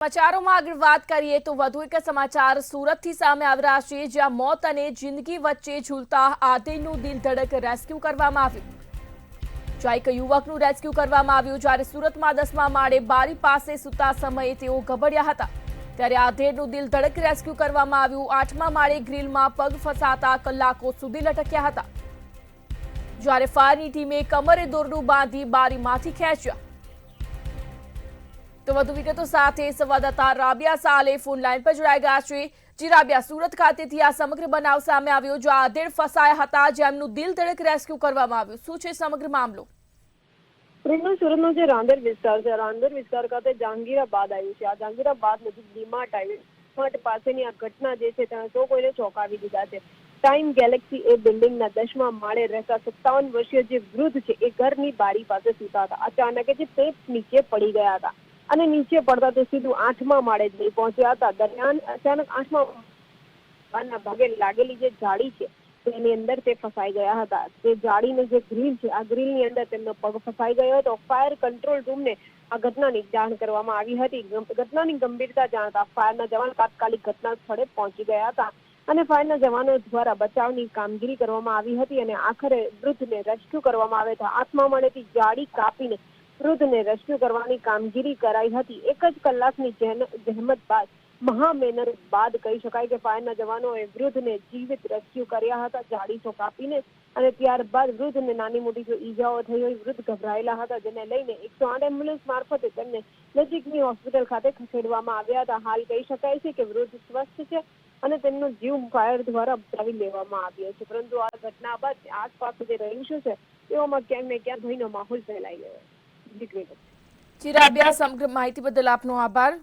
સમાચારોમાં આગળ વાત કરીએ તો વધુ એક સમાચાર સુરતથી સામે આવી રહ્યા છે, જ્યાં મોત અને જિંદગી વચ્ચે ઝૂલતા આધેડનું દિલ ધડક રેસ્ક્યુ કરવામાં આવ્યું. જ્યાં એક યુવકનું રેસ્ક્યુ કરવામાં આવ્યું, જ્યારે સુરતમાં 10મા માળે બારી પાસે સૂતા સમયે તેઓ ગભડ્યા હતા, ત્યારે આધેડનું દિલ ધડક રેસ્ક્યુ કરવામાં આવ્યું. 8મા માળે ગ્રીલમાં પગ ફસાતા કલાકો સુધી લટક્યા હતા, જ્યારે ફાયરની ટીમે કમરે દોરડું બાંધી બારીમાંથી ખેંચ્યા. તો વધુ વિગતો સાથે સંવાદદાતા રાબિયા સાલે ફોન લાઈન પર જોડાઈ ગયા છે. જી રાબિયા, સુરત ખાતેથી આ સમગ્ર બનાવ સામે આવ્યો, જો આધેડ ફસાયા હતા, જેમનું દિલ ધડક રેસ્ક્યુ કરવામાં આવ્યું. શું છે સમગ્ર મામલો? સુરતનો જે રાંદેર વિસ્તાર છે, રાંદેર વિસ્તાર ખાતે જહાંગીરાબાદ આવ્યું છે. આ જહાંગીરાબાદ નજીક ડીમાર્ટ આવ્યું પાસેની આ ઘટના જે છે ત્યાં તો કોઈને ચોંકાવી દીધા છે. ટાઈમ ગેલેક્સી એ બિલ્ડિંગના 10મા માળે રહેતા 57 વર્ષીય જે વૃદ્ધ છે એ ઘરની બારી પાસે સૂતા હતા. અચાનક જે પેટ નીચે પડી ગયા હતા અને નીચે પડતા તે સીધું 8મા માળે જઈ પહોંચ્યા હતા. દરમિયાન અચાનક 8મા ભાગે લાગેલી જે જાળી છે તેની અંદર તે ફસાઈ ગયા હતા. તે જાળીનો જે ગ્રીલ છે, આ ગ્રીલની અંદર તેમનો પગ ફસાઈ ગયો હતો. ફાયર કંટ્રોલ રૂમને આ ઘટનાની જાણ કરવામાં આવી હતી. ઘટનાની ગંભીરતા જાણતા ફાયરના જવાન તાત્કાલિક ઘટના સ્થળે પહોંચી ગયા હતા અને ફાયરના જવાનો દ્વારા બચાવની કામગીરી કરવામાં આવી હતી અને આખરે વૃદ્ધને રેસ્ક્યુ કરવામાં આવ્યા હતા. 8મા માળેથી જાળી કાપીને વૃદ્ધને રેસ્ક્યુ કરવાની કામગીરી કરાઈ હતી. 1 જ કલાકની જહેમત બાદ, મહામહેનત બાદ કહી શકાય કે ફાયરના જવાનોએ વૃદ્ધને જીવિત રેસ્ક્યુ કર્યા હતા જાળીસો કાપીને. અને ત્યારબાદ વૃદ્ધને નાની મોટી જો ઈજાઓ થઈ હોય, વૃદ્ધ ગભરાયેલા હતા, જેને લઈને 108 એમ્બ્યુલન્સ મારફતે તેમને નજીકની હોસ્પિટલ ખાતે ખસેડવામાં આવ્યા હતા. હાલ કહી શકાય છે કે વૃદ્ધ સ્વસ્થ છે અને તેમનો જીવ ફાયર દ્વારા બચાવી લેવામાં આવ્યો છે. પરંતુ આ ઘટના બાદ આસપાસ જે રહ્યું છે તેઓમાં ક્યાંક ને ક્યાંક ભયનો માહોલ ફેલાઈ ગયો. જી રાબિયા, સમગ્ર માહિતી બદલ આપનો આભાર.